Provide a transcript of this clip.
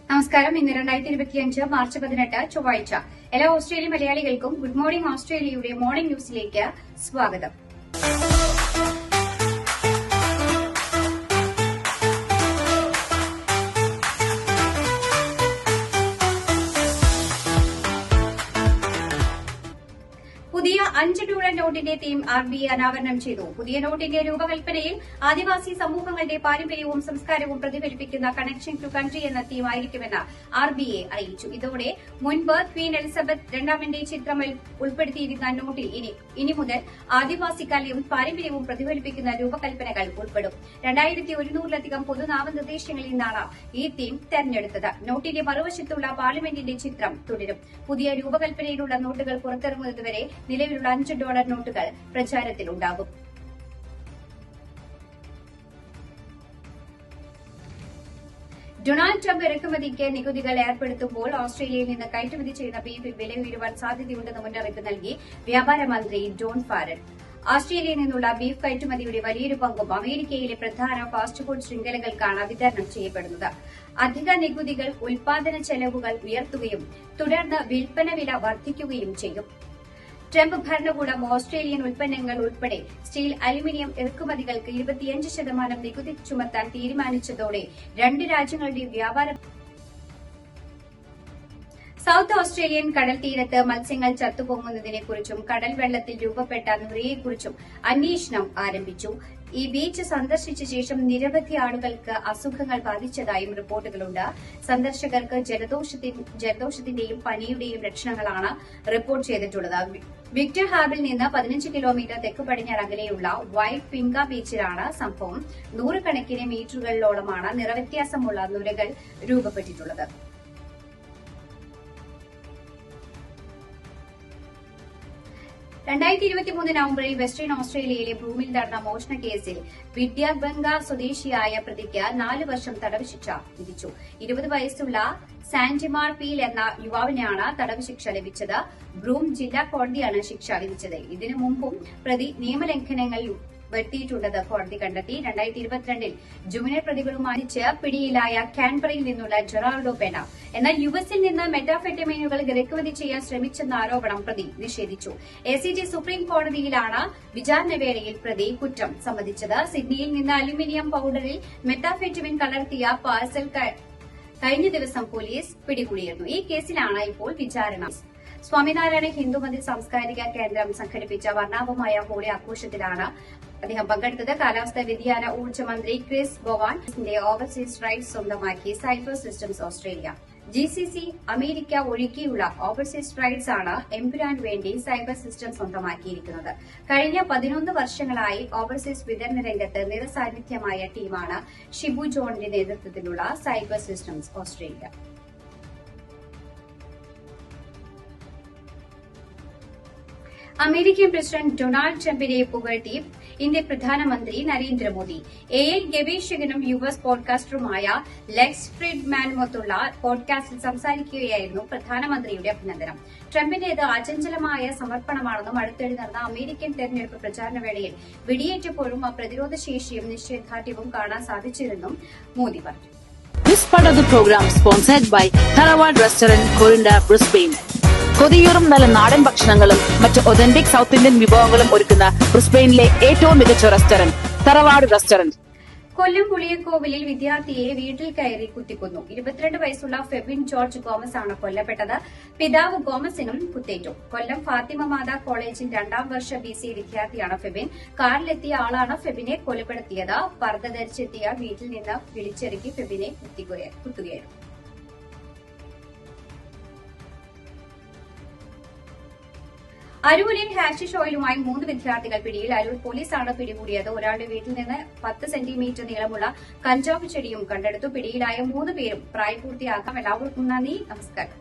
നമസ്കാരം. ഇന്ന് 2025 മാർച്ച് 18 ചൊവ്വാഴ്ച. എല്ലാ ഓസ്ട്രേലിയൻ മലയാളികൾക്കും ഗുഡ് മോർണിംഗ് ഓസ്ട്രേലിയയുടെ മോർണിംഗ് ന്യൂസിലേക്ക് സ്വാഗതം. പുതിയ $5 നോട്ടിന്റെ തീം RBA അനാവരണം ചെയ്തു. പുതിയ നോട്ടിന്റെ രൂപകൽപ്പനയിൽ ആദിവാസി സമൂഹങ്ങളുടെ പാരമ്പര്യവും സംസ്കാരവും പ്രതിഫലിപ്പിക്കുന്ന കണക്ഷൻ ടു കൺട്രി എന്ന തീം ആയിരിക്കുമെന്ന് RBA അറിയിച്ചു. ഇതോടെ മുൻപ് ക്വീൻ എലിസബത്ത് രണ്ടാമന്റെ ചിത്രം ഉൾപ്പെടുത്തിയിരുന്ന നോട്ടിൽ ഇനി മുതൽ ആദിവാസി കലയും പാരമ്പര്യവും പ്രതിഫലിപ്പിക്കുന്ന രൂപകൽപ്പനകൾ ഉൾപ്പെടും. 2100-ലധികം പൊതുനാമനിർദ്ദേശങ്ങളിൽ നിന്നാണ് ഈ തീം തെരഞ്ഞെടുത്തത്. നോട്ടിന്റെ മറുവശത്തുള്ള പാർലമെന്റിന്റെ ചിത്രം തുടരും. പുതിയ രൂപകൽപ്പനയിലുള്ള നോട്ടുകൾ പുറത്തിറങ്ങുന്നതുവരെ നിലവിലുള്ള $5 നോട്ടുകൾ പ്രചാരത്തിലുണ്ടാകും. ഡൊണാൾഡ് ട്രംപ് ഇറക്കുമതിക്ക് നികുതികൾ ഏർപ്പെടുത്തുമ്പോൾ ഓസ്ട്രേലിയയിൽ നിന്ന് കയറ്റുമതി ചെയ്യുന്ന ബീഫിൽ വില ഉയരുവാൻ സാധ്യതയുണ്ടെന്ന് മുന്നറിയിപ്പ് നൽകി വ്യാപാര മന്ത്രി ജോൺ ഫാരൻ. ഓസ്ട്രേലിയയിൽ നിന്നുള്ള ബീഫ് കയറ്റുമതിയുടെ വലിയൊരു പങ്കും അമേരിക്കയിലെ പ്രധാന ഫാസ്റ്റ് ഫുഡ് ശൃംഖലകൾക്കാണ് വിതരണം ചെയ്യപ്പെടുന്നത്. അധിക നികുതികൾ ഉൽപാദന ചെലവുകൾ ഉയർത്തുകയും തുടർന്ന് വിൽപ്പന വില വർദ്ധിക്കുകയും ചെയ്യും. ട്രംപ് ഭരണകൂടം ഓസ്ട്രേലിയൻ ഉൽപ്പന്നങ്ങൾ ഉൾപ്പെടെ സ്റ്റീൽ, അലുമിനിയം ഇറക്കുമതികൾക്ക് 25% നികുതി ചുമത്താൻ തീരുമാനിച്ചതോടെ രണ്ട് രാജ്യങ്ങളുടെയും വ്യാപാരം. സൌത്ത് ഓസ്ട്രേലിയൻ കടൽ തീരത്ത് മത്സ്യങ്ങൾ ചത്തുപൊങ്ങുന്നതിനെക്കുറിച്ചും കടൽ വെള്ളത്തിൽ രൂപപ്പെട്ട നുരയെക്കുറിച്ചും അന്വേഷണം ആരംഭിച്ചു. ഈ ബീച്ച് സന്ദർശിച്ച ശേഷം നിരവധി ആളുകൾക്ക് അസുഖങ്ങൾ ബാധിച്ചതായും റിപ്പോർട്ടുകളുണ്ട്. സന്ദർശകർക്ക് ജലദോഷത്തിന്റെയും പനിയുടെയും ലക്ഷണങ്ങളാണ് റിപ്പോർട്ട് ചെയ്തിട്ടുള്ളത്. വിക്ടർ ഹാർബറിൽ നിന്ന് 15 കിലോമീറ്റർ തെക്ക് പടിഞ്ഞാറ് അകലെയുള്ള വൈറ്റ് ഫിംഗ ബീച്ചിലാണ് സംഭവം. 100 കണക്കിന് മീറ്ററുകളിലോളമാണ് നിറവ്യത്യാസമുള്ള നുരകൾ രൂപപ്പെട്ടിട്ടുള്ളത്. 2023 നവംബറിൽ വെസ്റ്റേൺ ഓസ്ട്രേലിയയിലെ ബ്രൂമിൽ നടന്ന മോഷണ കേസിൽ വിദ്യാബംഗ സ്വദേശിയായ പ്രതിക്ക് 4 വർഷം തടവ് ശിക്ഷ വിധിച്ചു. 20 വയസ്സുള്ള സാന്റിമാർ പീൽ എന്ന യുവാവിനാണ് തടവ് ശിക്ഷ ലഭിച്ചത്. ബ്രൂം ജില്ലാ കോടതിയാണ് ശിക്ഷ വിധിച്ചത്. ഇതിനു മുമ്പും പ്രതി നിയമലംഘനങ്ങൾ വരുത്തിയിട്ടുണ്ടെന്ന് കോടതി കണ്ടെത്തി. 2022 ജുമിനൽ പ്രതികളുമായി പിടിയിലായ കാൻബറയിൽ നിന്നുള്ള ജെറാൾഡോ പെന എന്നാൽ യുഎസിൽ നിന്ന് മെറ്റാഫെറ്റമൈനുകൾ ഇറക്കുമതി ചെയ്യാൻ ശ്രമിച്ചെന്ന ആരോപണം പ്രതി നിഷേധിച്ചു. ACT സുപ്രീം കോടതിയിലാണ് വിചാരണവേളയിൽ പ്രതി കുറ്റം സമ്മതിച്ചത്. സിഡ്നിയിൽ നിന്ന് അലുമിനിയം പൌഡറിൽ മെറ്റാഫെറ്റമിൻ കലർത്തിയ പാർസൽ കഴിഞ്ഞ ദിവസം പോലീസ് പിടികൂടിയിരുന്നു. ഈ കേസിലാണ് ഇപ്പോൾ വിചാരണ. സ്വാമിനാരായണ ഹിന്ദുമതി സാംസ്കാരിക കേന്ദ്രം സംഘടിപ്പിച്ച വർണ്ണാഭമായ ഹോളി ആഘോഷത്തിലാണ് അദ്ദേഹം പങ്കെടുത്തത്. കാലാവസ്ഥാ വ്യതിയാന ഊർജ്ജ മന്ത്രി ക്രിസ് ബോവാന്റെ ഓവർസീസ് റൈറ്റ്സ് സ്വന്തമാക്കി cyber systems Australia. GCC America ഒഴികെയുള്ള ഓവർസീസ് റൈറ്റ്സ് ആണ് എംപുരാന് വേണ്ടി സൈബർ സിസ്റ്റം സ്വന്തമാക്കിയിരിക്കുന്നത്. കഴിഞ്ഞ 11 വർഷങ്ങളായി ഓവർസീസ് വിതരണ രംഗത്ത് നിറസാന്നിധ്യമായ ടീമാണ് ഷിബു ജോണിന്റെ നേതൃത്വത്തിലുള്ള cyber systems Australia. American president Donald ട്രംപിനെ പുകഴ്ത്തി ഇന്ത്യൻ പ്രധാനമന്ത്രി നരേന്ദ്രമോദി. AI ഗവേഷകനും US പോഡ്കാസ്റ്ററുമായ ലെക്സ് ഫ്രിഡ്മാനുമൊത്തുള്ള പോഡ്കാസ്റ്റിൽ സംസാരിക്കുകയായിരുന്നു പ്രധാനമന്ത്രിയുടെ അഭിനന്ദനം. ട്രംപിന്റേത് അചഞ്ചലമായ സമർപ്പണമാണെന്നും അടുത്തിടെ നടന്ന അമേരിക്കൻ തെരഞ്ഞെടുപ്പ് പ്രചാരണ വേളയിൽ വെടിയേറ്റപ്പോഴും പ്രതിരോധ ശേഷിയും നിശ്ചയദാർഢ്യവും കാണാൻ സാധിച്ചിരുന്നും മോദി പറഞ്ഞു. This part of the program sponsored by Tharawad Restaurant, Corinda, Brisbane. കൊതിയൂറും നല്ല നാടൻ ഭക്ഷണങ്ങളും മറ്റ് ഒതന്റിക് സൗത്ത് ഇന്ത്യൻ വിഭവങ്ങളും ഒരുക്കുന്ന ബ്രിസ്ബെയിനിലെ ഏറ്റവും മികച്ച റെസ്റ്റോറന്റ് തറവാട് റെസ്റ്റോറന്റ്. കൊല്ലം പുളിയക്കോവിലിൽ വിദ്യാർത്ഥിയെ വീട്ടിൽ കയറി കുത്തിക്കൊന്നു. 22 വയസ്സുള്ള ഫെബിൻ ജോർജ് ഗോമസ് ആണ് കൊല്ലപ്പെട്ടത്. പിതാവ് ഗോമസിനും കുത്തേറ്റു. കൊല്ലം ഫാത്തിമ മാതാ കോളേജിൽ 2ാം വർഷ BCA വിദ്യാർത്ഥിയാണ് ഫെബിൻ. കാറിലെത്തിയ ആളാണ് ഫെബിനെ കൊലപ്പെടുത്തിയത്. പർദ്ദ ധരിച്ചെത്തിയ വീട്ടിൽ നിന്ന് വിളിച്ചിറക്കി ഫെബിനെ കുത്തുകയായിരുന്നു. അരൂരിൽ ഹാഷിഷ് ഓയിലുമായി 3 വിദ്യാർത്ഥികൾ പിടിയിൽ. അരൂർ പോലീസാണ് പിടികൂടിയത്. ഒരാളുടെ വീട്ടിൽ നിന്ന് 10 സെന്റിമീറ്റർ നീളമുള്ള കഞ്ചാവ് ചെടിയും കണ്ടെടുത്തു. പിടിയിലായ 3 പേരും പ്രായപൂർത്തിയാക്കാം. എല്ലാവർക്കും നന്ദി, നമസ്കാരം.